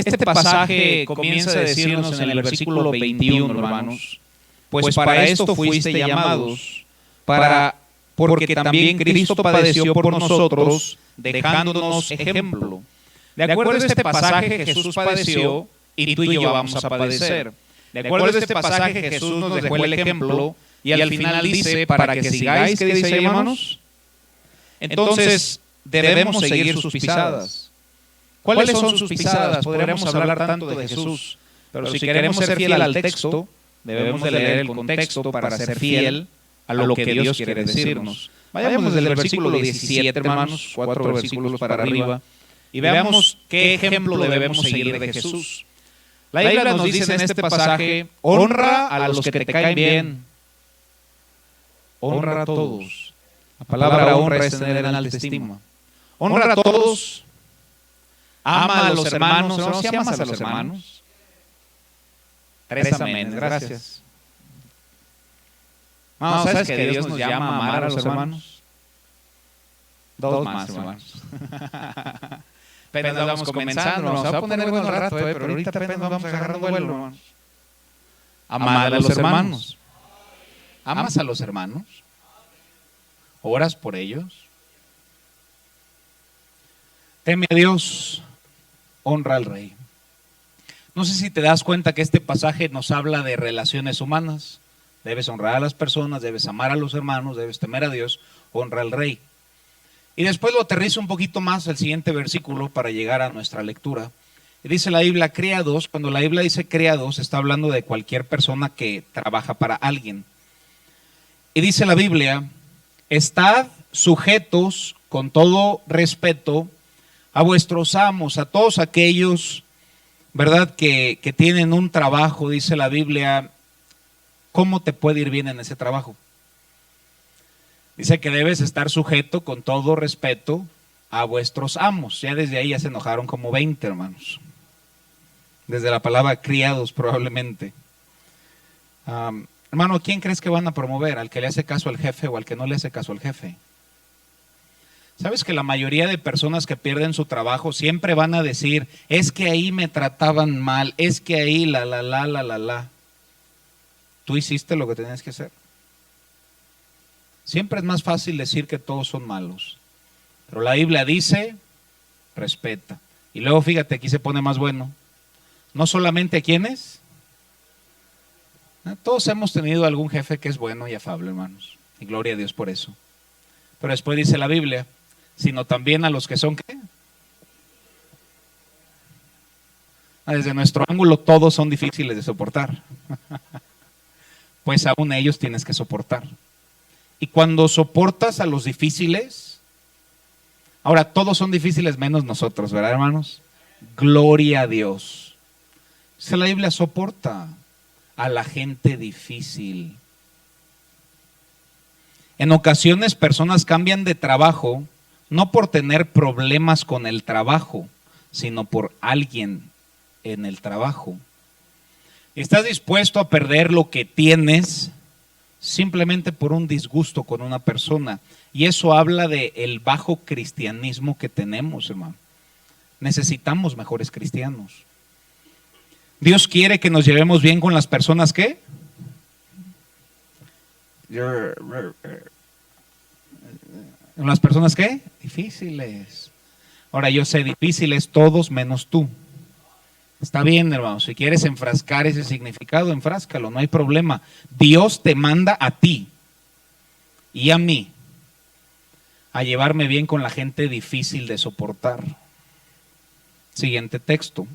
Este pasaje comienza a decirnos en el versículo 21, hermanos, pues para esto fuiste llamados, porque también Cristo padeció por nosotros, dejándonos ejemplo. De acuerdo a este pasaje, Jesús padeció y tú y yo vamos a padecer. De acuerdo a este pasaje, Jesús nos dejó el ejemplo y al final dice, para que sigáis, ¿qué dice ahí, hermanos? Entonces, debemos seguir sus pisadas. ¿Cuáles son sus pisadas? Podríamos hablar tanto de Jesús, pero si queremos ser fiel al texto, debemos de leer el contexto para ser fiel a lo que Dios quiere decirnos. Vayamos desde el versículo 17, hermanos, 4 versículos para arriba, y veamos qué ejemplo debemos seguir de Jesús. La Biblia nos dice en este pasaje, honra a los que te caen bien, honra a todos. La palabra honra es tener en alta estima. Honra a todos, ama a los hermanos. ¿No? ¿Si amas a los hermanos? 3 amén, gracias. No, ¿sabes que Dios nos llama a amar a los hermanos? 2 más, hermanos. Apenas vamos comenzando, nos va a poner bueno al rato, pero ahorita apenas vamos agarrando vuelo, hermanos. Amar a los hermanos. ¿Amas a los hermanos? ¿Oras por ellos? Teme a Dios, honra al Rey. No sé si te das cuenta que este pasaje nos habla de relaciones humanas. Debes honrar a las personas, debes amar a los hermanos, debes temer a Dios, honra al Rey. Y después lo aterrizo un poquito más el siguiente versículo para llegar a nuestra lectura. Y dice la Biblia, criados. Cuando la Biblia dice criados, está hablando de cualquier persona que trabaja para alguien. Y dice la Biblia, estad sujetos con todo respeto a vuestros amos, a todos aquellos, ¿verdad?, que tienen un trabajo. Dice la Biblia, ¿cómo te puede ir bien en ese trabajo? Dice que debes estar sujeto con todo respeto a vuestros amos. Ya desde ahí ya se enojaron como 20, hermanos. Desde la palabra criados probablemente. Hermano, ¿a quién crees que van a promover? ¿Al que le hace caso al jefe o al que no le hace caso al jefe? ¿Sabes que la mayoría de personas que pierden su trabajo siempre van a decir, es que ahí me trataban mal, es que ahí la? ¿Tú hiciste lo que tenías que hacer? Siempre es más fácil decir que todos son malos. Pero la Biblia dice, respeta. Y luego fíjate, aquí se pone más bueno. No solamente a quienes. Todos hemos tenido algún jefe que es bueno y afable, hermanos. Y gloria a Dios por eso. Pero después dice la Biblia, sino también a los que son ¿qué? Desde nuestro ángulo todos son difíciles de soportar. Pues aún ellos tienes que soportar. Y cuando soportas a los difíciles, ahora todos son difíciles menos nosotros, ¿verdad, hermanos? Gloria a Dios. Dice la Biblia, soporta a la gente difícil. En ocasiones personas cambian de trabajo no por tener problemas con el trabajo, sino por alguien en el trabajo. ¿Estás dispuesto a perder lo que tienes simplemente por un disgusto con una persona? Y eso habla de el bajo cristianismo que tenemos, hermano. Necesitamos mejores cristianos. Dios quiere que nos llevemos bien con las personas ¿qué? ¿Con las personas qué? Difíciles. Ahora yo sé difíciles todos menos tú. Está bien, hermano, si quieres enfrascar ese significado, enfráscalo, no hay problema. Dios te manda a ti y a mí a llevarme bien con la gente difícil de soportar. Siguiente texto.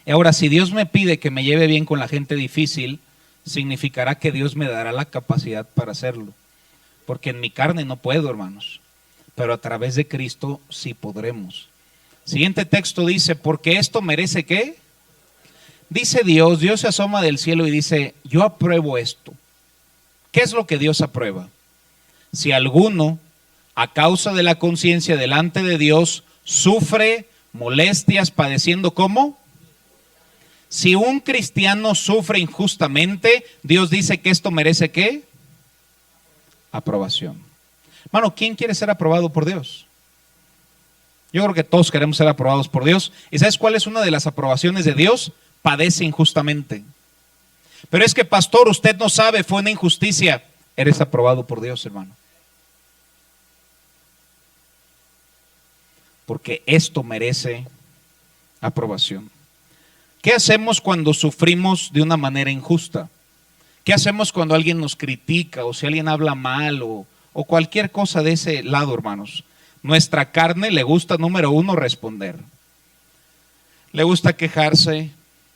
Ahora, si Dios me pide que me lleve bien con la gente difícil, significará que Dios me dará la capacidad para hacerlo. Porque en mi carne no puedo, hermanos, pero a través de Cristo sí podremos. Siguiente texto dice, porque esto merece ¿qué? Dice Dios se asoma del cielo y dice, yo apruebo esto. ¿Qué es lo que Dios aprueba? Si alguno, a causa de la conciencia delante de Dios, sufre molestias padeciendo ¿cómo? Si un cristiano sufre injustamente, Dios dice que esto merece ¿qué? Aprobación. Hermano, ¿quién quiere ser aprobado por Dios? Yo creo que todos queremos ser aprobados por Dios. ¿Y sabes cuál es una de las aprobaciones de Dios? Padece injustamente. Pero es que, pastor, usted no sabe, fue una injusticia. Eres aprobado por Dios, hermano. Porque esto merece aprobación. ¿Qué hacemos cuando sufrimos de una manera injusta? ¿Qué hacemos cuando alguien nos critica o si alguien habla mal o cualquier cosa de ese lado, hermanos? Nuestra carne le gusta, número uno, responder. Le gusta quejarse,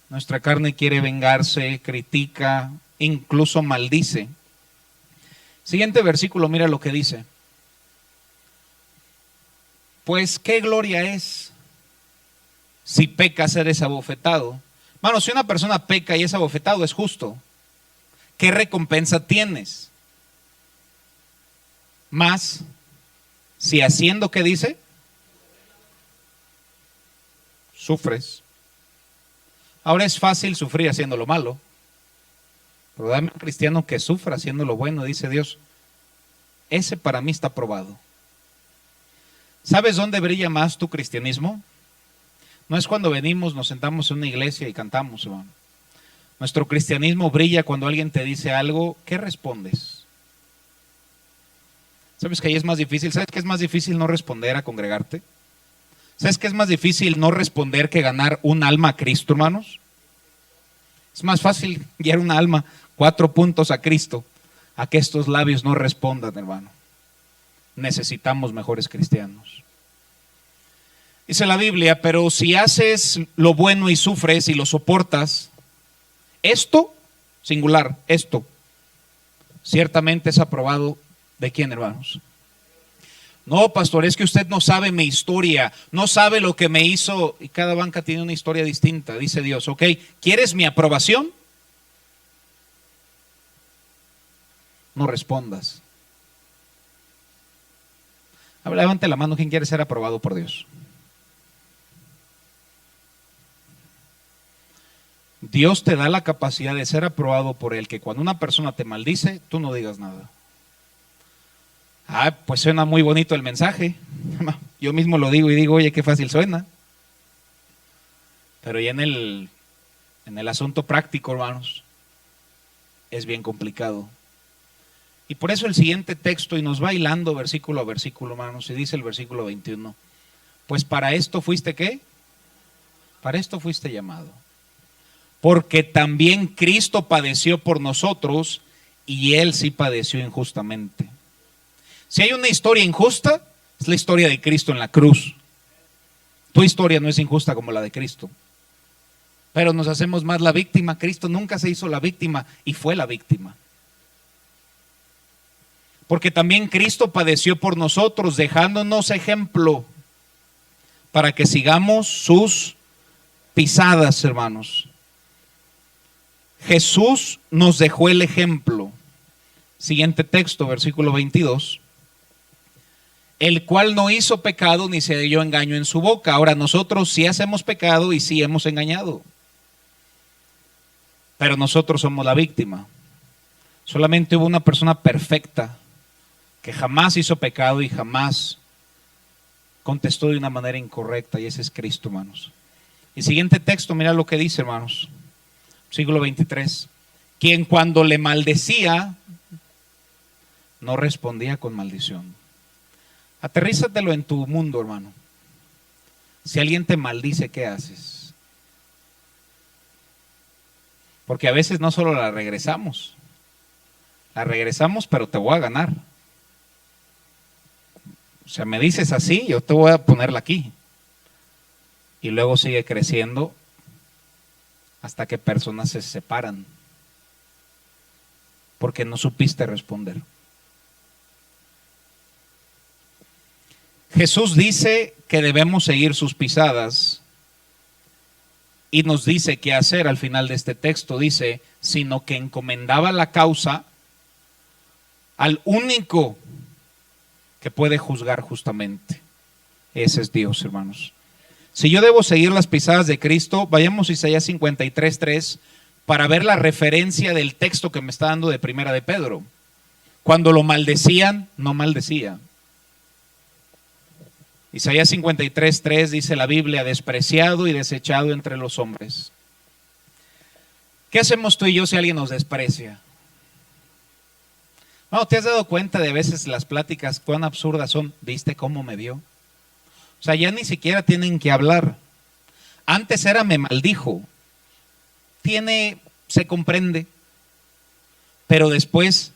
nuestra carne quiere vengarse, critica, incluso maldice. Siguiente versículo, mira lo que dice. Pues qué gloria es si peca ser abofetado. Hermano, si una persona peca y es abofetado, es justo. ¿Qué recompensa tienes? Más, si haciendo, ¿qué dice? Sufres. Ahora es fácil sufrir haciendo lo malo, pero dame un cristiano que sufra haciendo lo bueno, dice Dios. Ese para mí está aprobado. ¿Sabes dónde brilla más tu cristianismo? No es cuando venimos, nos sentamos en una iglesia y cantamos, hermano. Nuestro cristianismo brilla cuando alguien te dice algo, ¿qué respondes? ¿Sabes que ahí es más difícil? ¿Sabes que es más difícil no responder a congregarte? ¿Sabes que es más difícil no responder que ganar un alma a Cristo, hermanos? Es más fácil guiar un alma 4 puntos a Cristo a que estos labios no respondan, hermano. Necesitamos mejores cristianos. Dice la Biblia, pero si haces lo bueno y sufres y lo soportas, esto, singular, esto, ciertamente es aprobado. ¿De quién, hermanos? No, pastor, es que usted no sabe mi historia, no sabe lo que me hizo. Y cada banca tiene una historia distinta, dice Dios. Ok, ¿quieres mi aprobación? No respondas. Levante la mano, ¿quién quiere ser aprobado por Dios? Dios te da la capacidad de ser aprobado por Él, que cuando una persona te maldice, tú no digas nada. Pues suena muy bonito el mensaje. Yo mismo lo digo y digo, oye, qué fácil suena. Pero ya en el asunto práctico, hermanos, es bien complicado. Y por eso el siguiente texto, y nos va hilando versículo a versículo, hermanos, y dice el versículo 21. Pues para esto fuiste, ¿qué? Para esto fuiste llamado. Porque también Cristo padeció por nosotros y Él sí padeció injustamente. Si hay una historia injusta, es la historia de Cristo en la cruz. Tu historia no es injusta como la de Cristo. Pero nos hacemos más la víctima. Cristo nunca se hizo la víctima y fue la víctima. Porque también Cristo padeció por nosotros, dejándonos ejemplo para que sigamos sus pisadas, hermanos. Jesús nos dejó el ejemplo. Siguiente texto, versículo 22. El cual no hizo pecado ni se halló engaño en su boca. Ahora nosotros sí hacemos pecado y sí hemos engañado. Pero nosotros somos la víctima. Solamente hubo una persona perfecta que jamás hizo pecado y jamás contestó de una manera incorrecta, y ese es Cristo, hermanos. Y siguiente texto, mira lo que dice, hermanos. Siglo 23. Quien cuando le maldecía no respondía con maldición. Aterrízatelo en tu mundo, hermano. Si alguien te maldice, ¿qué haces? Porque a veces no solo la regresamos, pero te voy a ganar. O sea, me dices así, yo te voy a ponerla aquí. Y luego sigue creciendo hasta que personas se separan porque no supiste responder. Jesús dice que debemos seguir sus pisadas y nos dice qué hacer al final de este texto. Dice, sino que encomendaba la causa al único que puede juzgar justamente. Ese es Dios, hermanos. Si yo debo seguir las pisadas de Cristo, vayamos a Isaías 53:3 para ver la referencia del texto que me está dando de Primera de Pedro. Cuando lo maldecían, no maldecía. Isaías 53:3 dice la Biblia: despreciado y desechado entre los hombres. ¿Qué hacemos tú y yo si alguien nos desprecia? No, ¿te has dado cuenta de a veces las pláticas cuán absurdas son? ¿Viste cómo me vio? O sea, ya ni siquiera tienen que hablar. Antes era me maldijo. Se comprende. Pero después,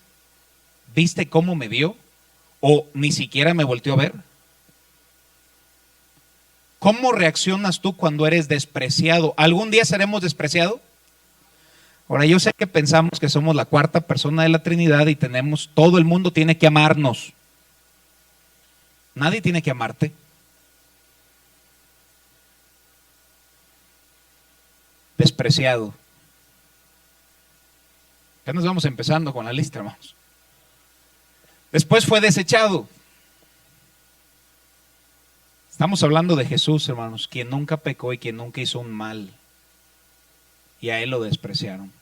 ¿viste cómo me vio? O ni siquiera me volteó a ver. ¿Cómo reaccionas tú cuando eres despreciado? ¿Algún día seremos despreciados? Ahora, yo sé que pensamos que somos la cuarta persona de la Trinidad y todo el mundo tiene que amarnos. Nadie tiene que amarte. Despreciado. Ya nos vamos empezando con la lista, hermanos. Después fue desechado. Estamos hablando de Jesús, hermanos, quien nunca pecó y quien nunca hizo un mal. Y a él lo despreciaron.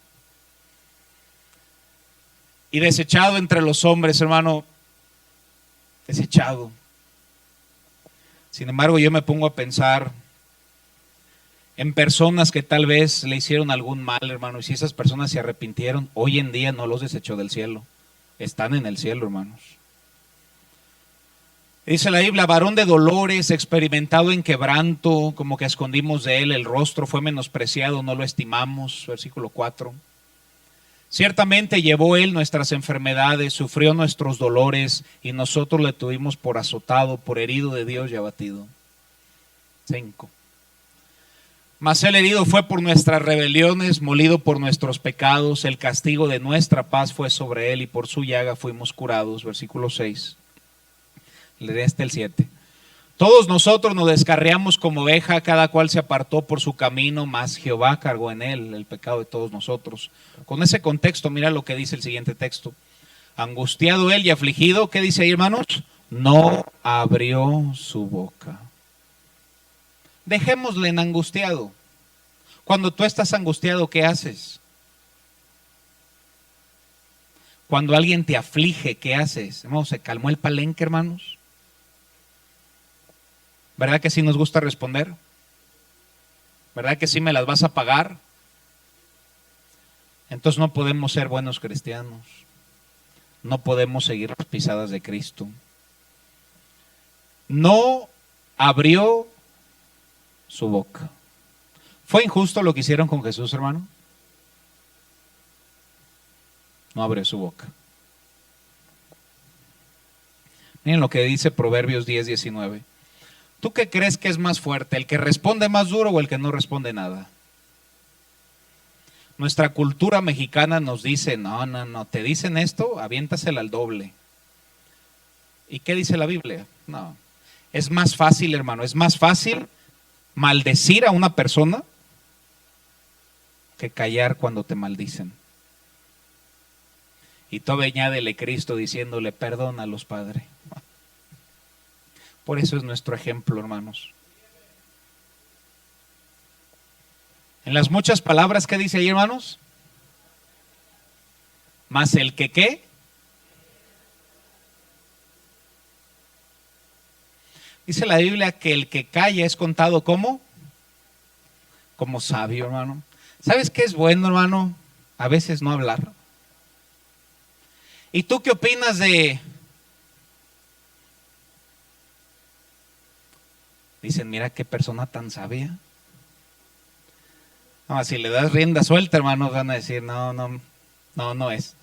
Y desechado entre los hombres, hermano, desechado. Sin embargo, yo me pongo a pensar en personas que tal vez le hicieron algún mal, hermano, y si esas personas se arrepintieron, hoy en día no los desechó del cielo. Están en el cielo, hermanos. Dice la Biblia: varón de dolores, experimentado en quebranto, como que escondimos de él el rostro, fue menospreciado, no lo estimamos. Versículo 4. Ciertamente llevó él nuestras enfermedades, sufrió nuestros dolores, y nosotros le tuvimos por azotado, por herido de Dios y abatido. 5. Mas el herido fue por nuestras rebeliones, molido por nuestros pecados, el castigo de nuestra paz fue sobre él, y por su llaga fuimos curados. Versículo 6. Leeré hasta el 7. Todos nosotros nos descarriamos como oveja, cada cual se apartó por su camino, mas Jehová cargó en él el pecado de todos nosotros. Con ese contexto, mira lo que dice el siguiente texto. Angustiado él y afligido, ¿qué dice ahí, hermanos? No abrió su boca. Dejémosle en angustiado. Cuando tú estás angustiado, ¿qué haces? Cuando alguien te aflige, ¿qué haces? Hermanos, ¿se calmó el palenque, hermanos? ¿Verdad que sí nos gusta responder? ¿Verdad que sí me las vas a pagar? Entonces no podemos ser buenos cristianos. No podemos seguir las pisadas de Cristo. No abrió su boca. ¿Fue injusto lo que hicieron con Jesús, hermano? No abrió su boca. Miren lo que dice Proverbios 10:19. ¿Tú qué crees que es más fuerte, el que responde más duro o el que no responde nada? Nuestra cultura mexicana nos dice: no, te dicen esto, aviéntasela al doble. ¿Y qué dice la Biblia? No, es más fácil, hermano, es más fácil maldecir a una persona que callar cuando te maldicen. Y todo añádele Cristo diciéndole: perdónalos, Padre. Por eso es nuestro ejemplo, hermanos. En las muchas palabras, ¿qué dice ahí, hermanos? Más el que ¿qué? Dice la Biblia que el que calla es contado como sabio, hermano. ¿Sabes qué es bueno, hermano? A veces no hablar. ¿Y tú qué opinas de? Dicen: mira qué persona tan sabia. No, si le das rienda suelta, hermanos, van a decir: no es.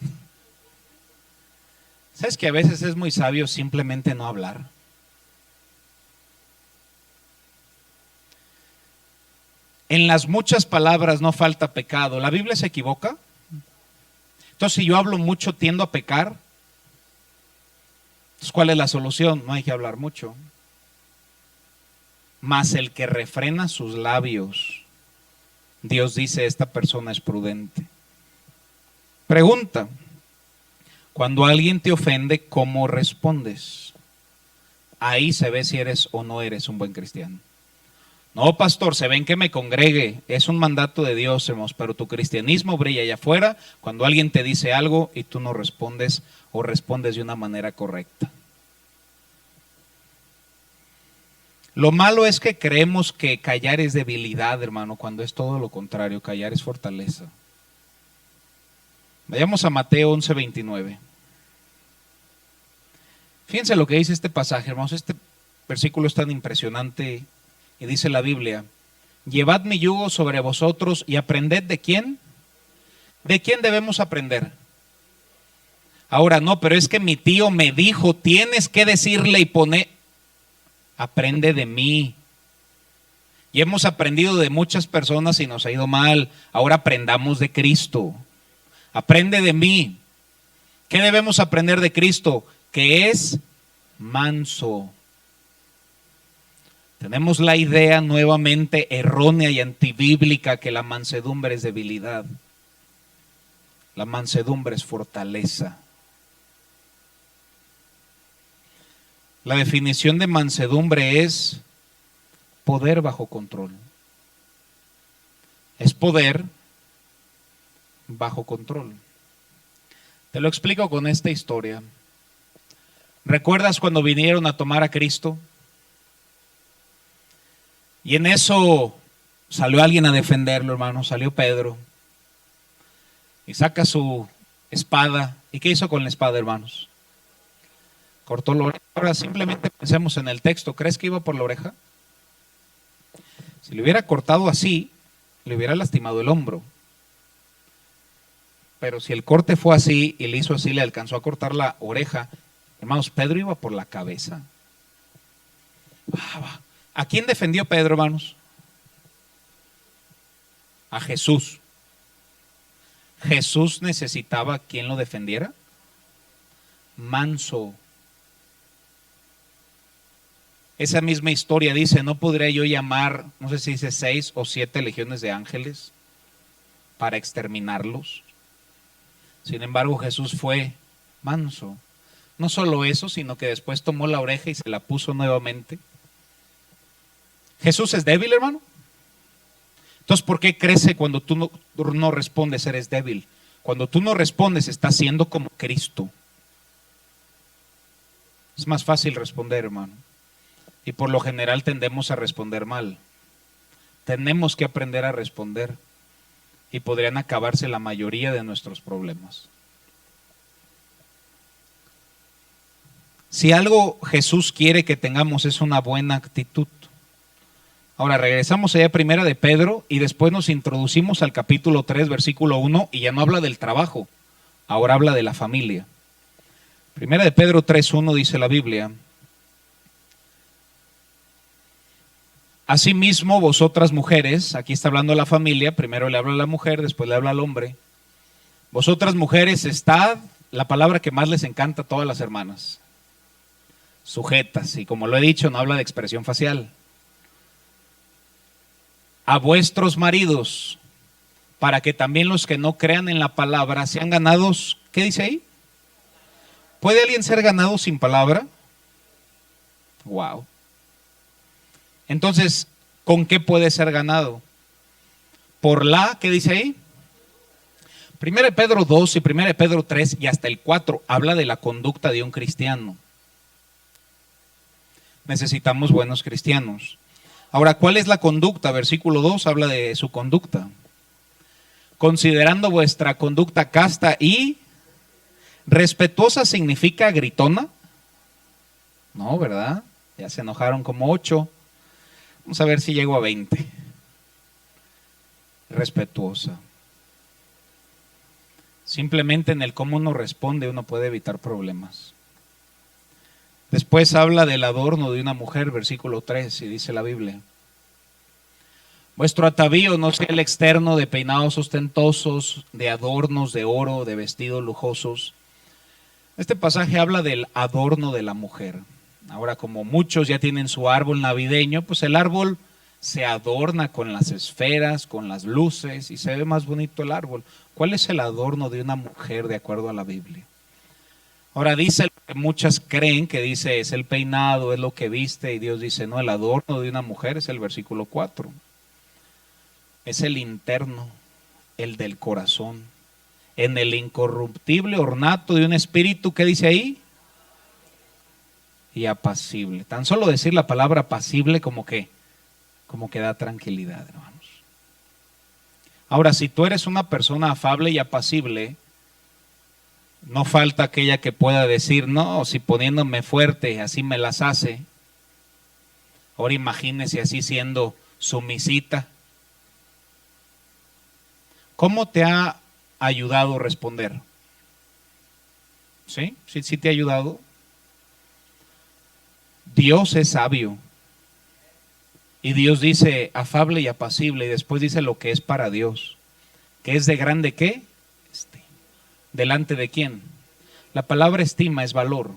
¿Sabes que a veces es muy sabio simplemente no hablar? En las muchas palabras no falta pecado. ¿La Biblia se equivoca? Entonces, si yo hablo mucho, tiendo a pecar. Entonces, ¿cuál es la solución? No hay que hablar mucho. Mas el que refrena sus labios, Dios dice: esta persona es prudente. Pregunta: cuando alguien te ofende, ¿cómo respondes? Ahí se ve si eres o no eres un buen cristiano. No, pastor, se ven que me congregue. Es un mandato de Dios, hermanos, pero tu cristianismo brilla allá afuera cuando alguien te dice algo y tú no respondes o respondes de una manera correcta. Lo malo es que creemos que callar es debilidad, hermano, cuando es todo lo contrario, callar es fortaleza. Vayamos a Mateo 11:29. Fíjense lo que dice este pasaje, hermanos. Este versículo es tan impresionante y dice la Biblia: llevad mi yugo sobre vosotros y aprended ¿de quién? ¿De quién debemos aprender? Ahora no, pero es que mi tío me dijo, tienes que decirle y poner, aprende de mí. Y hemos aprendido de muchas personas y nos ha ido mal. Ahora aprendamos de Cristo. Aprende de mí. ¿Qué debemos aprender de Cristo? Que es manso. Tenemos la idea nuevamente errónea y antibíblica que la mansedumbre es debilidad. La mansedumbre es fortaleza. La definición de mansedumbre es poder bajo control. Es poder bajo control. Te lo explico con esta historia. ¿Recuerdas cuando vinieron a tomar a Cristo? Y en eso salió alguien a defenderlo, hermano. Salió Pedro. Y saca su espada. ¿Y qué hizo con la espada, hermanos? Cortó la oreja. Ahora simplemente pensemos en el texto. ¿Crees que iba por la oreja? Si le hubiera cortado así, le hubiera lastimado el hombro. Pero si el corte fue así y le hizo así, le alcanzó a cortar la oreja. Hermanos, Pedro iba por la cabeza. ¿A quién defendió Pedro, hermanos? A Jesús. ¿Jesús necesitaba quien lo defendiera? Manso. Esa misma historia dice, ¿no podría yo llamar, no sé si dice 6 o 7 legiones de ángeles para exterminarlos? Sin embargo, Jesús fue manso. No solo eso, sino que después tomó la oreja y se la puso nuevamente. ¿Jesús es débil, hermano? Entonces, ¿por qué crece cuando tú no respondes, eres débil? Cuando tú no respondes, estás siendo como Cristo. Es más fácil responder, hermano. Y por lo general tendemos a responder mal. Tenemos que aprender a responder. Y podrían acabarse la mayoría de nuestros problemas. Si algo Jesús quiere que tengamos es una buena actitud. Ahora regresamos allá a primera de Pedro y después nos introducimos al capítulo 3, versículo 1 y ya no habla del trabajo, ahora habla de la familia. Primera de Pedro 3:1 dice la Biblia: asimismo vosotras mujeres, aquí está hablando de la familia, primero le habla a la mujer, después le habla al hombre. Vosotras mujeres estad, la palabra que más les encanta a todas las hermanas, sujetas, y como lo he dicho, no habla de expresión facial. A vuestros maridos, para que también los que no crean en la palabra sean ganados. ¿Qué dice ahí? ¿Puede alguien ser ganado sin palabra? Wow. Entonces, ¿con qué puede ser ganado? Por la, ¿qué dice ahí? 1 Pedro 2 y 1 Pedro 3 y hasta el 4 habla de la conducta de un cristiano. Necesitamos buenos cristianos. Ahora, ¿cuál es la conducta? Versículo 2 habla de su conducta. Considerando vuestra conducta casta y respetuosa, ¿significa gritona? No, ¿verdad? Ya se enojaron como 8. Vamos a ver si llego a 20. Respetuosa. Simplemente en el cómo uno responde uno puede evitar problemas. Después habla del adorno de una mujer, versículo 3, y dice la Biblia: vuestro atavío no sea el externo de peinados ostentosos, de adornos de oro, de vestidos lujosos. Este pasaje habla del adorno de la mujer. Ahora, como muchos ya tienen su árbol navideño, pues el árbol se adorna con las esferas, con las luces, y se ve más bonito el árbol. ¿Cuál es el adorno de una mujer de acuerdo a la Biblia? Ahora dice lo que muchas creen, que dice es el peinado, es lo que viste, y Dios dice no, el adorno de una mujer es el versículo 4. Es el interno, el del corazón, en el incorruptible ornato de un espíritu, ¿qué dice ahí? y apacible. Tan solo decir la palabra apacible como que da tranquilidad, hermanos. Ahora, si tú eres una persona afable y apacible, no falta aquella que pueda decir, no, si poniéndome fuerte, así me las hace. Ahora imagínese así siendo sumisita. ¿Cómo te ha ayudado a responder? ¿Sí? ¿Sí te ha ayudado? Dios es sabio. Y Dios dice afable y apacible, y después dice lo que es para Dios. ¿Que es de grande qué? ¿Delante de quién? La palabra estima es valor.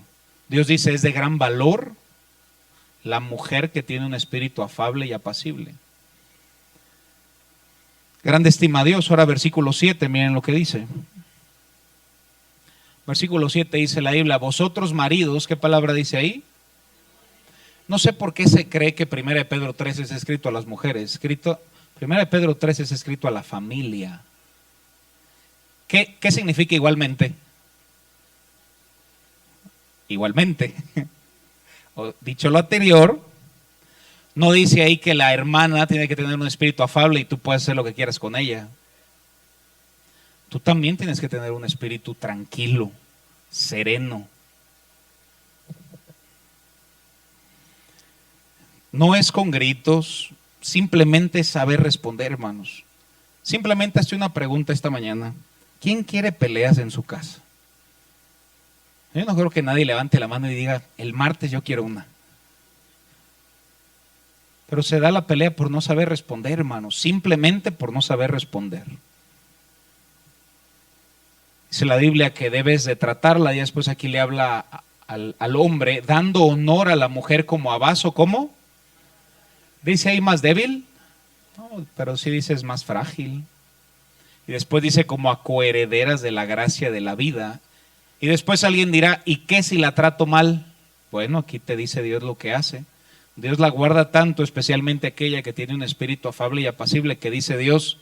Dios dice es de gran valor la mujer que tiene un espíritu afable y apacible. Grande estima a Dios. Ahora versículo 7, miren lo que dice. Versículo 7 dice la Biblia, vosotros maridos, ¿qué palabra dice ahí? No sé por qué se cree que 1 Pedro 3 es escrito a las mujeres. 1 Pedro 3 es escrito a la familia. ¿Qué significa igualmente? Igualmente. Dicho lo anterior, no dice ahí que la hermana tiene que tener un espíritu afable y tú puedes hacer lo que quieras con ella. Tú también tienes que tener un espíritu tranquilo, sereno. No es con gritos, simplemente saber responder, hermanos. Simplemente hazte una pregunta esta mañana. ¿Quién quiere peleas en su casa? Yo no creo que nadie levante la mano y diga, el martes yo quiero una. Pero se da la pelea por no saber responder, hermanos, simplemente por no saber responder. Dice la Biblia que debes de tratarla, y después aquí le habla al hombre, dando honor a la mujer como a vaso, ¿cómo? ¿Dice ahí más débil? No, pero sí dice es más frágil. Y después dice como a coherederas de la gracia de la vida. Y después alguien dirá, ¿y qué si la trato mal? Bueno, aquí te dice Dios lo que hace. Dios la guarda tanto, especialmente aquella que tiene un espíritu afable y apacible, que dice Dios,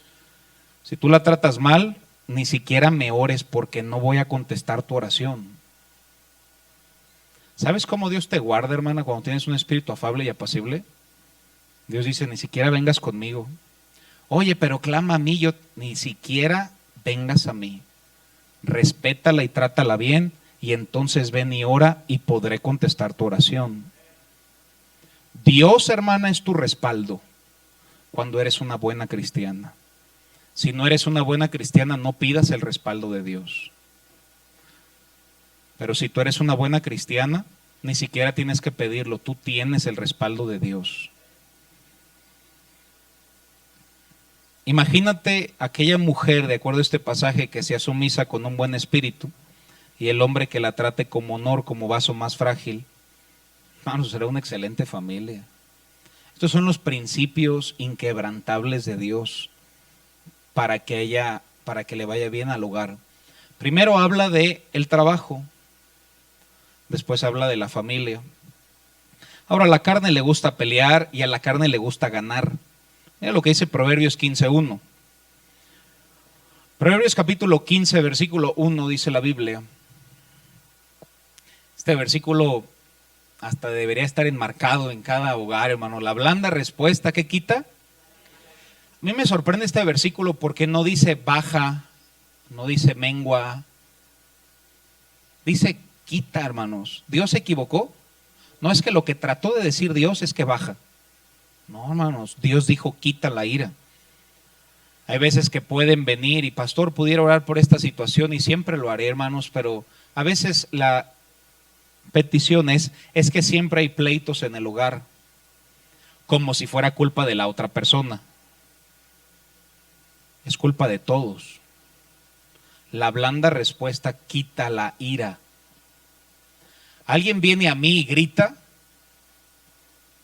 si tú la tratas mal, ni siquiera me ores porque no voy a contestar tu oración. ¿Sabes cómo Dios te guarda, hermana, cuando tienes un espíritu afable y apacible? Dios dice, ni siquiera vengas conmigo. Oye, pero clama a mí, yo ni siquiera vengas a mí. Respétala y trátala bien, y entonces ven y ora y podré contestar tu oración. Dios, hermana, es tu respaldo cuando eres una buena cristiana. Si no eres una buena cristiana, no pidas el respaldo de Dios. Pero si tú eres una buena cristiana, ni siquiera tienes que pedirlo, tú tienes el respaldo de Dios. Imagínate aquella mujer, de acuerdo a este pasaje, que sea sumisa con un buen espíritu, y el hombre que la trate como honor, como vaso más frágil. Hermanos, será una excelente familia. Estos son los principios inquebrantables de Dios para que le vaya bien al hogar. Primero habla de el trabajo, después habla de la familia. Ahora, a la carne le gusta pelear y a la carne le gusta ganar. Mira lo que dice Proverbios 15:1. Proverbios capítulo 15, versículo 1, dice la Biblia. Este versículo hasta debería estar enmarcado en cada hogar, hermano. La blanda respuesta, ¿qué quita? A mí me sorprende este versículo porque no dice baja, no dice mengua, dice quita, hermanos. ¿Dios se equivocó? No es que lo que trató de decir Dios es que baja. No, hermanos, Dios dijo quita la ira. Hay veces que pueden venir y pastor, pudiera orar por esta situación y siempre lo haré, hermanos, pero a veces la petición es que siempre hay pleitos en el hogar, como si fuera culpa de la otra persona. Es culpa de todos. La blanda respuesta quita la ira. Alguien viene a mí y grita.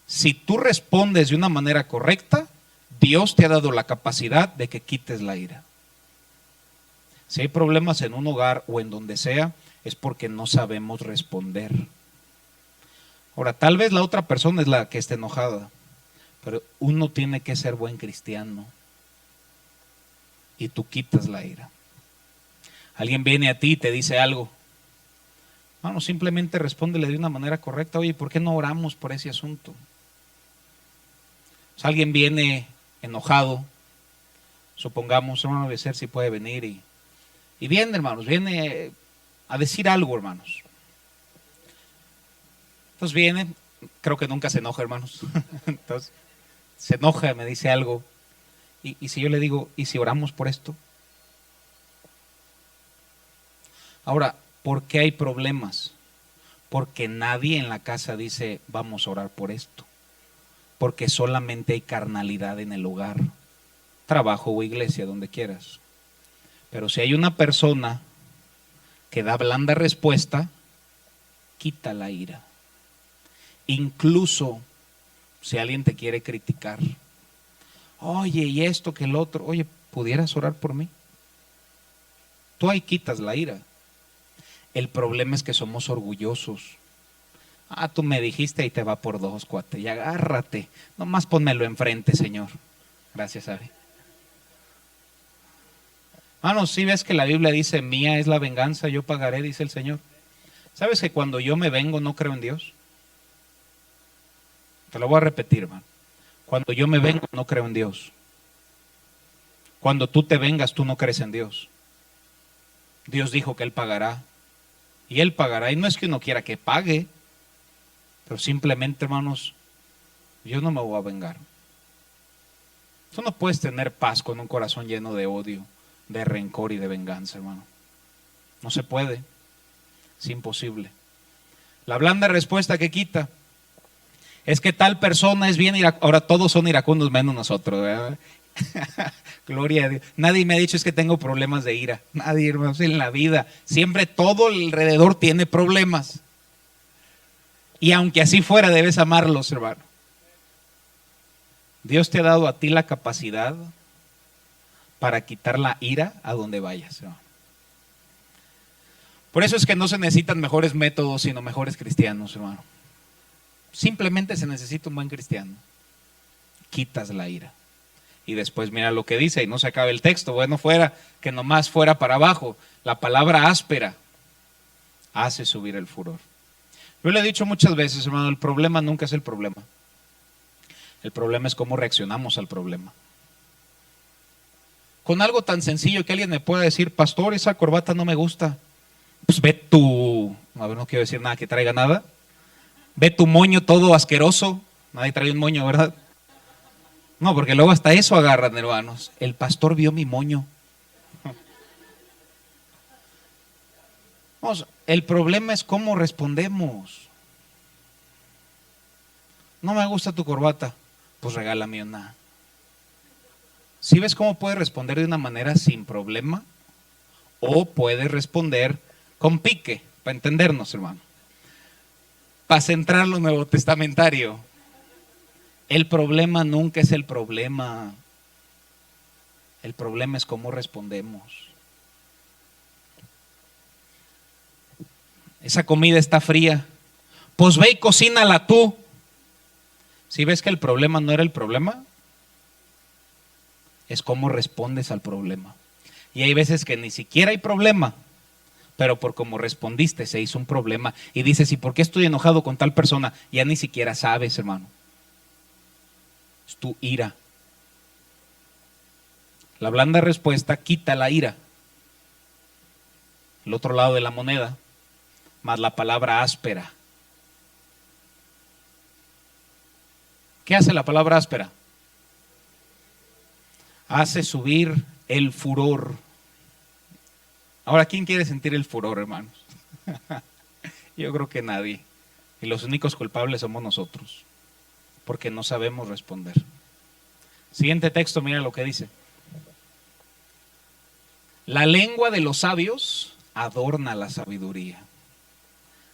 Si tú respondes de una manera correcta, Dios te ha dado la capacidad de que quites la ira. Si hay problemas en un hogar o en donde sea, es porque no sabemos responder. Ahora, tal vez la otra persona es la que está enojada, pero uno tiene que ser buen cristiano y tú quitas la ira. Alguien viene a ti y te dice algo Vamos, simplemente respóndele de una manera correcta. Oye, ¿por qué no oramos por ese asunto? Si alguien viene enojado, supongamos, hermano Becer si puede venir y viene, hermanos, viene a decir algo, hermanos. Entonces viene, creo que nunca se enoja, hermanos. Entonces se enoja, me dice algo. Y si yo le digo, ¿y si oramos por esto? Ahora, ¿por qué hay problemas? Porque nadie en la casa dice, vamos a orar por esto. Porque solamente hay carnalidad en el hogar, trabajo o iglesia, donde quieras. Pero si hay una persona que da blanda respuesta, quita la ira. Incluso si alguien te quiere criticar, oye, y esto que el otro, oye, ¿pudieras orar por mí? Tú ahí quitas la ira. El problema es que somos orgullosos. Ah, tú me dijiste y te va por dos, cuate, y agárrate. Nomás pónmelo enfrente, Señor. Gracias, Ari. Hermanos, si ves que la Biblia dice, mía es la venganza, yo pagaré, dice el Señor. ¿Sabes que cuando yo me vengo no creo en Dios? Te lo voy a repetir, hermano. Cuando yo me vengo no creo en Dios. Cuando tú te vengas tú no crees en Dios. Dios dijo que Él pagará. Y Él pagará. Y no es que uno quiera que pague, pero simplemente, hermanos, yo no me voy a vengar. Tú no puedes tener paz con un corazón lleno de odio, de rencor y de venganza, hermano. No se puede. Es imposible. La blanda respuesta que quita es que tal persona es bien iracunda. Ahora todos son iracundos menos nosotros, ¿verdad? Gloria a Dios. Nadie me ha dicho es que tengo problemas de ira. Nadie, hermanos, en la vida. Siempre todo alrededor tiene problemas. Y aunque así fuera, debes amarlos, hermano. Dios te ha dado a ti la capacidad para quitar la ira a donde vayas, hermano. Por eso es que no se necesitan mejores métodos, sino mejores cristianos, hermano. Simplemente se necesita un buen cristiano. Quitas la ira. Y después mira lo que dice, y no se acaba el texto. Bueno, fuera que nomás fuera para abajo. La palabra áspera hace subir el furor. Yo le he dicho muchas veces, hermano, el problema nunca es el problema. El problema es cómo reaccionamos al problema. Con algo tan sencillo que alguien me pueda decir, pastor, esa corbata no me gusta. Pues ve tu, a ver, no quiero decir nada que traiga nada. Ve tu moño todo asqueroso. Nadie trae un moño, ¿verdad? No, porque luego hasta eso agarran, hermanos. El pastor vio mi moño. Vamos, el problema es cómo respondemos. No me gusta tu corbata, pues regálame una. ¿Sí ves cómo puedes responder de una manera sin problema? O puedes responder con pique, para entendernos, hermano. Para centrar lo nuevo testamentario. El problema nunca es el problema. El problema es cómo respondemos. Esa comida está fría. Pues ve y cocínala tú. ¿Sí ves que el problema no era el problema? Es cómo respondes al problema. Y hay veces que ni siquiera hay problema, pero por cómo respondiste se hizo un problema. Y dices, ¿y por qué estoy enojado con tal persona? Ya ni siquiera sabes, hermano. Es tu ira. La blanda respuesta quita la ira. El otro lado de la moneda, más la palabra áspera. ¿Qué hace la palabra áspera? Hace subir el furor. Ahora, ¿quién quiere sentir el furor, hermanos? Yo creo que nadie. Y los únicos culpables somos nosotros, porque no sabemos responder. Siguiente texto, mira lo que dice. La lengua de los sabios adorna la sabiduría.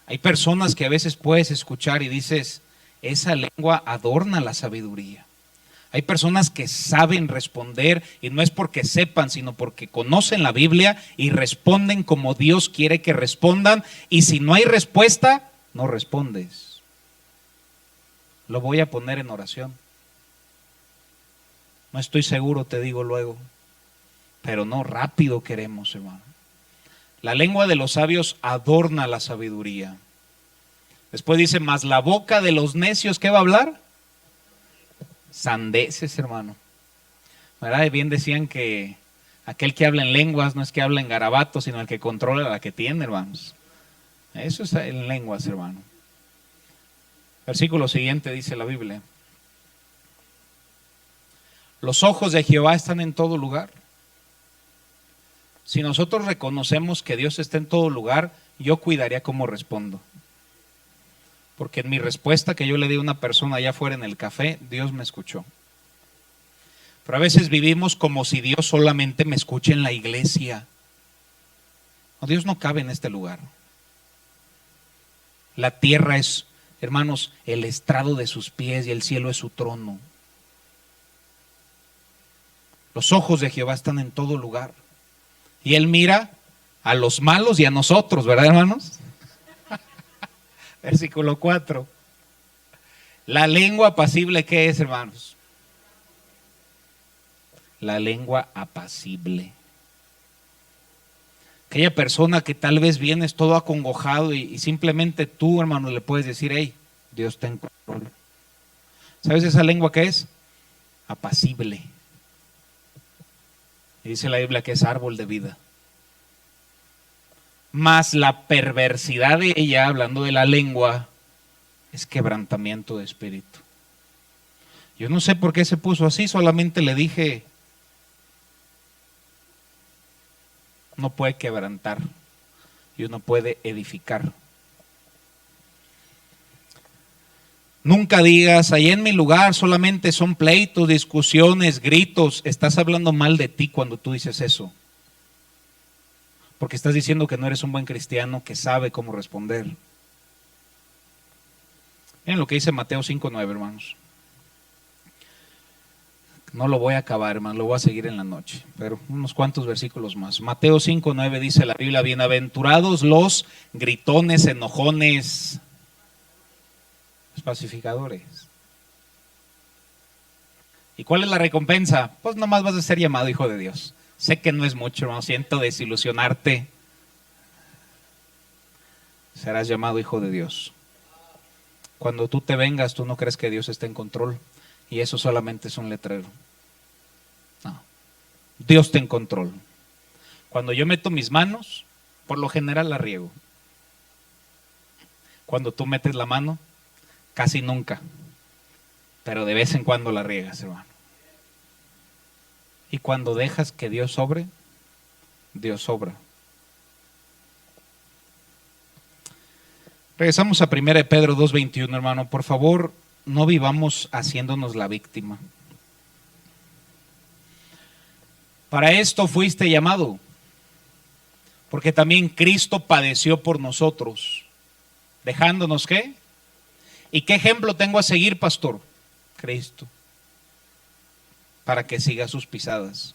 Hay personas que a veces puedes escuchar y dices, esa lengua adorna la sabiduría. Hay personas que saben responder y no es porque sepan, sino porque conocen la Biblia y responden como Dios quiere que respondan. Y si no hay respuesta, no respondes. Lo voy a poner en oración. No estoy seguro, te digo luego. Pero no, rápido queremos, hermano. La lengua de los sabios adorna la sabiduría. Después dice, mas la boca de los necios, ¿qué va a hablar? Sandeces, hermano. ¿Verdad? Y bien decían que aquel que habla en lenguas no es que habla en garabatos, sino el que controla la que tiene, hermanos. Eso es en lenguas, hermano. Versículo siguiente dice la Biblia. Los ojos de Jehová están en todo lugar. Si nosotros reconocemos que Dios está en todo lugar, yo cuidaría cómo respondo. Porque en mi respuesta que yo le di a una persona allá afuera en el café, Dios me escuchó. Pero a veces vivimos como si Dios solamente me escuche en la iglesia. No, Dios no cabe en este lugar. La tierra es, hermanos, el estrado de sus pies y el cielo es su trono. Los ojos de Jehová están en todo lugar. Y Él mira a los malos y a nosotros, ¿verdad, hermanos? Versículo 4. La lengua apacible, ¿qué es, hermanos? La lengua apacible. Aquella persona que tal vez vienes todo acongojado y simplemente tú, hermano, le puedes decir, hey, Dios está en control. ¿Sabes esa lengua qué es? Apacible. Y dice la Biblia que es árbol de vida. Mas la perversidad de ella, hablando de la lengua, es quebrantamiento de espíritu. Yo no sé por qué se puso así, solamente le dije, uno puede quebrantar y uno puede edificar. Nunca digas, ahí en mi lugar solamente son pleitos, discusiones, gritos. Estás hablando mal de ti cuando tú dices eso. Porque estás diciendo que no eres un buen cristiano que sabe cómo responder. Miren lo que dice Mateo 5:9, hermanos. No lo voy a acabar, hermano, lo voy a seguir en la noche, pero unos cuantos versículos más. Mateo 5:9 dice la Biblia, bienaventurados los gritones, enojones, los pacificadores. ¿Y cuál es la recompensa? Pues nomás vas a ser llamado hijo de Dios. Sé que no es mucho, hermano, siento desilusionarte. Serás llamado hijo de Dios. Cuando tú te vengas, tú no crees que Dios esté en control. Y eso solamente es un letrero. No. Dios está en control. Cuando yo meto mis manos, por lo general la riego. Cuando tú metes la mano, casi nunca. Pero de vez en cuando la riegas, hermano. Y cuando dejas que Dios obre, Dios obra. Regresamos a 1 Pedro 2:21, hermano. Por favor, no vivamos haciéndonos la víctima. Para esto fuiste llamado, porque también Cristo padeció por nosotros, dejándonos ¿qué? ¿Y qué ejemplo tengo a seguir, pastor? Cristo, para que siga sus pisadas.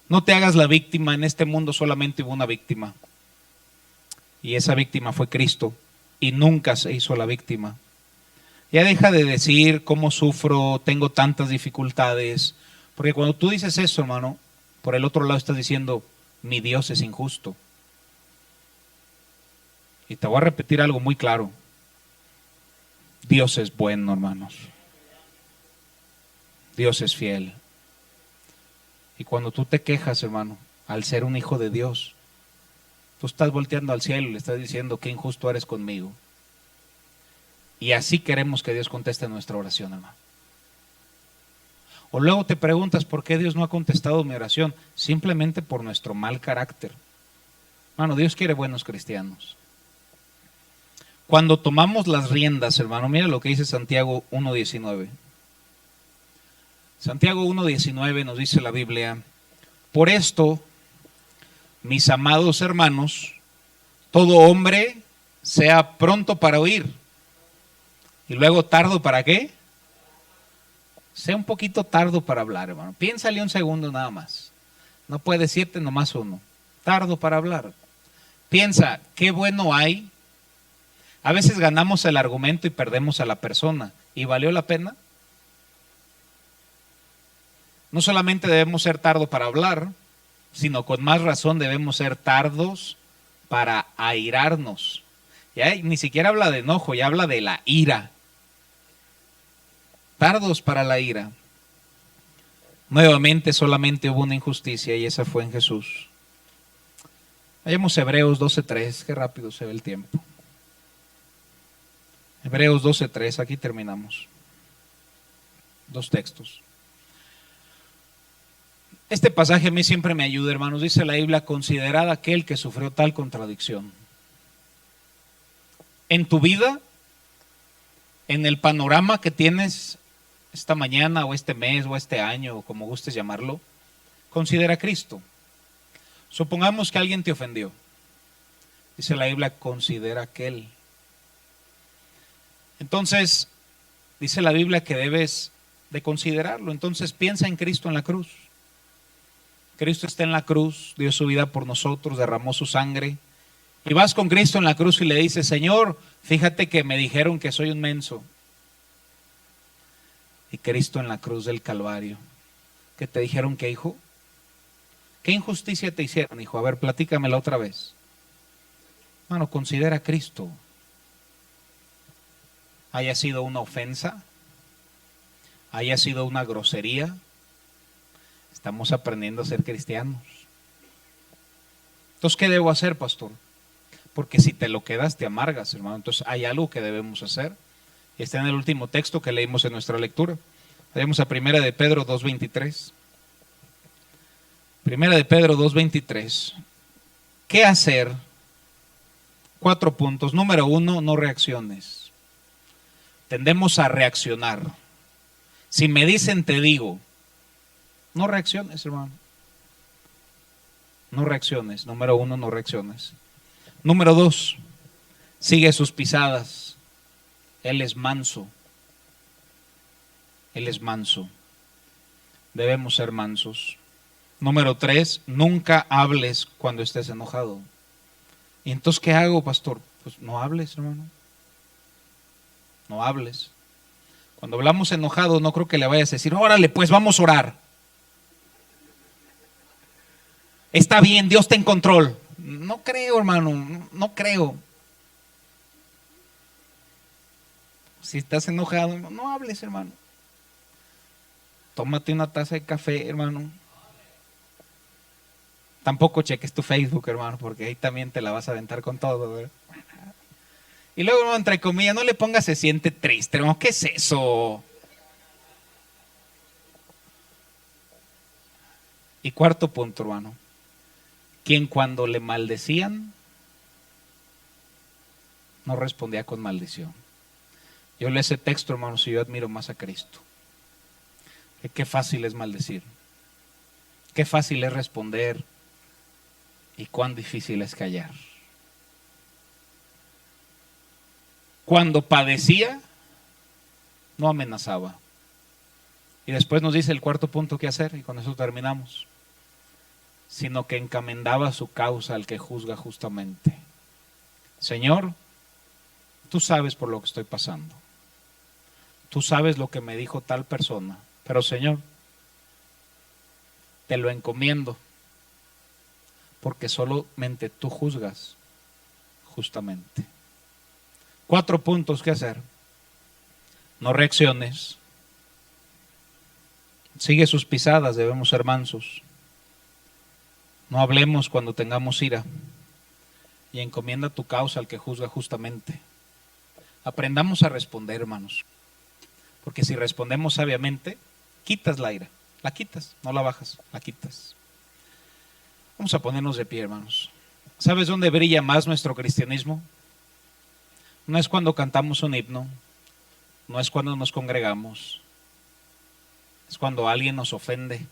No te hagas la víctima. En este mundo solamente hubo una víctima, y esa víctima fue Cristo, y nunca se hizo la víctima. Ya deja de decir cómo sufro, tengo tantas dificultades, porque cuando tú dices eso, hermano, por el otro lado estás diciendo, mi Dios es injusto. Y te voy a repetir algo muy claro. Dios es bueno, hermanos. Dios es fiel. Y cuando tú te quejas, hermano, al ser un hijo de Dios, tú estás volteando al cielo y le estás diciendo, qué injusto eres conmigo. Y así queremos que Dios conteste nuestra oración, hermano. O luego te preguntas, ¿por qué Dios no ha contestado mi oración? Simplemente por nuestro mal carácter. Hermano, Dios quiere buenos cristianos. Cuando tomamos las riendas, hermano, mira lo que dice Santiago 1:19. Santiago 1:19 nos dice la Biblia, por esto, mis amados hermanos, todo hombre sea pronto para oír. Y luego tardo para qué? Sea un poquito tardo para hablar, hermano. Piénsale un segundo nada más. No puede decirte nomás uno. Tardo para hablar. Piensa, qué bueno hay. A veces ganamos el argumento y perdemos a la persona. ¿Y valió la pena? No solamente debemos ser tardo para hablar, sino con más razón debemos ser tardos para airarnos. Ya ni siquiera habla de enojo, ya habla de la ira. Tardos para la ira. Nuevamente solamente hubo una injusticia y esa fue en Jesús. Vayamos a Hebreos 12:3, qué rápido se ve el tiempo. Hebreos 12:3, aquí terminamos. 2 textos. Este pasaje a mí siempre me ayuda, hermanos. Dice la Biblia: considerad aquel que sufrió tal contradicción. En tu vida, en el panorama que tienes esta mañana o este mes o este año o como gustes llamarlo, considera a Cristo. Supongamos que alguien te ofendió. Dice la Biblia: considera aquel. Entonces, dice la Biblia que debes de considerarlo. Entonces piensa en Cristo en la cruz. Cristo está en la cruz, dio su vida por nosotros, derramó su sangre. Y vas con Cristo en la cruz y le dices: Señor, fíjate que me dijeron que soy un menso. Y Cristo en la cruz del Calvario, ¿qué te dijeron que, hijo? ¿Qué injusticia te hicieron, hijo? A ver, platícamela otra vez. Bueno, considera a Cristo. Haya sido una ofensa, haya sido una grosería, estamos aprendiendo a ser cristianos. Entonces, ¿qué debo hacer, pastor? Porque si te lo quedas, te amargas, hermano. Entonces, hay algo que debemos hacer. Y está en el último texto que leímos en nuestra lectura. Vayamos a 1 de Pedro 2:23. 1 de Pedro 2:23. ¿Qué hacer? 4 puntos. Número 1, no reacciones. Tendemos a reaccionar. Si me dicen, te digo. No reacciones, hermano. No reacciones. Número 1, no reacciones. Número 2, sigue sus pisadas. Él es manso. Él es manso. Debemos ser mansos. Número 3, nunca hables cuando estés enojado. ¿Y entonces qué hago, pastor? Pues no hables, hermano. No hables. Cuando hablamos enojado, no creo que le vayas a decir: órale, pues vamos a orar. Está bien, Dios está en control. No creo, hermano, no creo. Si estás enojado, no hables, hermano. Tómate una taza de café, hermano. Tampoco cheques tu Facebook, hermano, porque ahí también te la vas a aventar con todo, ¿verdad? Y luego, hermano, entre comillas, no le pongas se siente triste, hermano. ¿Qué es eso? Y 4 punto, hermano. Quien cuando le maldecían, no respondía con maldición. Yo leo ese texto, hermanos, y yo admiro más a Cristo. Qué fácil es maldecir. Qué fácil es responder. Y cuán difícil es callar. Cuando padecía, no amenazaba. Y después nos dice el 4 punto qué hacer, y con eso terminamos. Sino que encomendaba su causa al que juzga justamente. Señor, tú sabes por lo que estoy pasando. Tú sabes lo que me dijo tal persona. Pero Señor, te lo encomiendo. Porque solamente tú juzgas justamente. 4 puntos que hacer. No reacciones. Sigue sus pisadas, debemos ser mansos. No hablemos cuando tengamos ira. Y encomienda tu causa al que juzga justamente. Aprendamos a responder, hermanos. Porque si respondemos sabiamente, quitas la ira. La quitas, no la bajas, la quitas. Vamos a ponernos de pie, hermanos. ¿Sabes dónde brilla más nuestro cristianismo? No es cuando cantamos un himno, no es cuando nos congregamos, es cuando alguien nos ofende,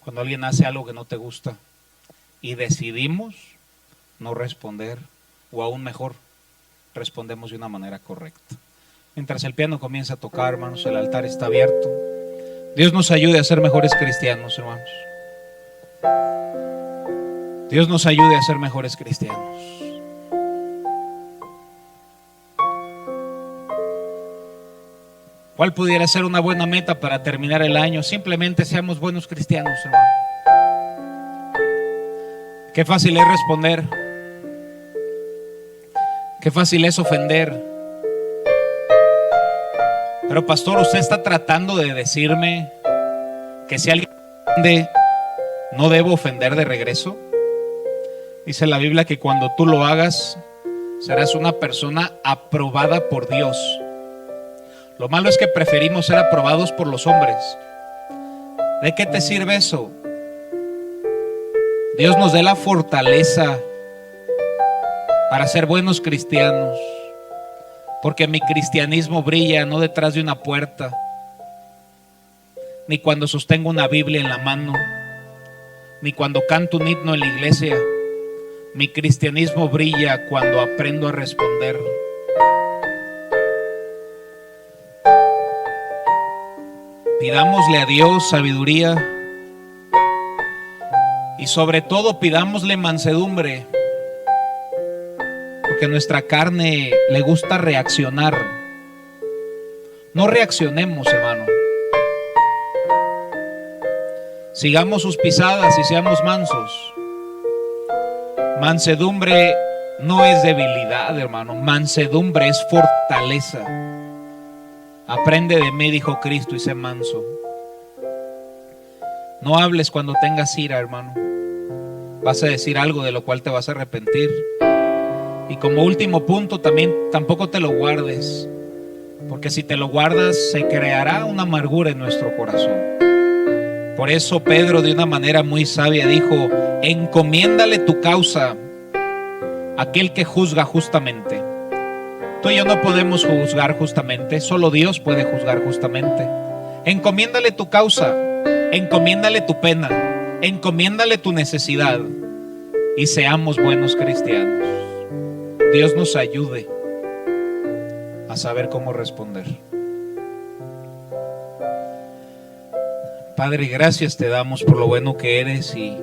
cuando alguien hace algo que no te gusta y decidimos no responder, o aún mejor, respondemos de una manera correcta. Mientras el piano comienza a tocar, hermanos, el altar está abierto. Dios nos ayude a ser mejores cristianos, hermanos. Dios nos ayude a ser mejores cristianos. ¿Cuál pudiera ser una buena meta para terminar el año? Simplemente seamos buenos cristianos, hermano. Qué fácil es responder. Qué fácil es ofender. Pero pastor, usted está tratando de decirme que si alguien ofende, no debo ofender de regreso. Dice la Biblia que cuando tú lo hagas, serás una persona aprobada por Dios. Lo malo es que preferimos ser aprobados por los hombres. ¿De qué te sirve eso? Dios nos dé la fortaleza para ser buenos cristianos, porque mi cristianismo brilla no detrás de una puerta, ni cuando sostengo una Biblia en la mano, ni cuando canto un himno en la iglesia. Mi cristianismo brilla cuando aprendo a responder. Pidámosle a Dios sabiduría y sobre todo pidámosle mansedumbre, porque a nuestra carne le gusta reaccionar. No reaccionemos, hermano. Sigamos sus pisadas y seamos mansos. Mansedumbre no es debilidad, hermano. Mansedumbre es fortaleza. Aprende de mí, dijo Cristo, y sé manso. No hables cuando tengas ira, hermano. Vas a decir algo de lo cual te vas a arrepentir. Y como último punto, tampoco te lo guardes, porque si te lo guardas, se creará una amargura en nuestro corazón. Por eso Pedro, de una manera muy sabia, dijo: encomiéndale tu causa a aquel que juzga justamente. Tú y yo no podemos juzgar justamente, solo Dios puede juzgar justamente. Encomiéndale tu causa, encomiéndale tu pena, encomiéndale tu necesidad y seamos buenos cristianos. Dios nos ayude a saber cómo responder. Padre, gracias te damos por lo bueno que eres, y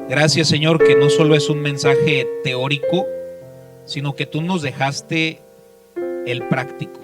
gracias, Señor, que no solo es un mensaje teórico, sino que tú nos dejaste el práctico.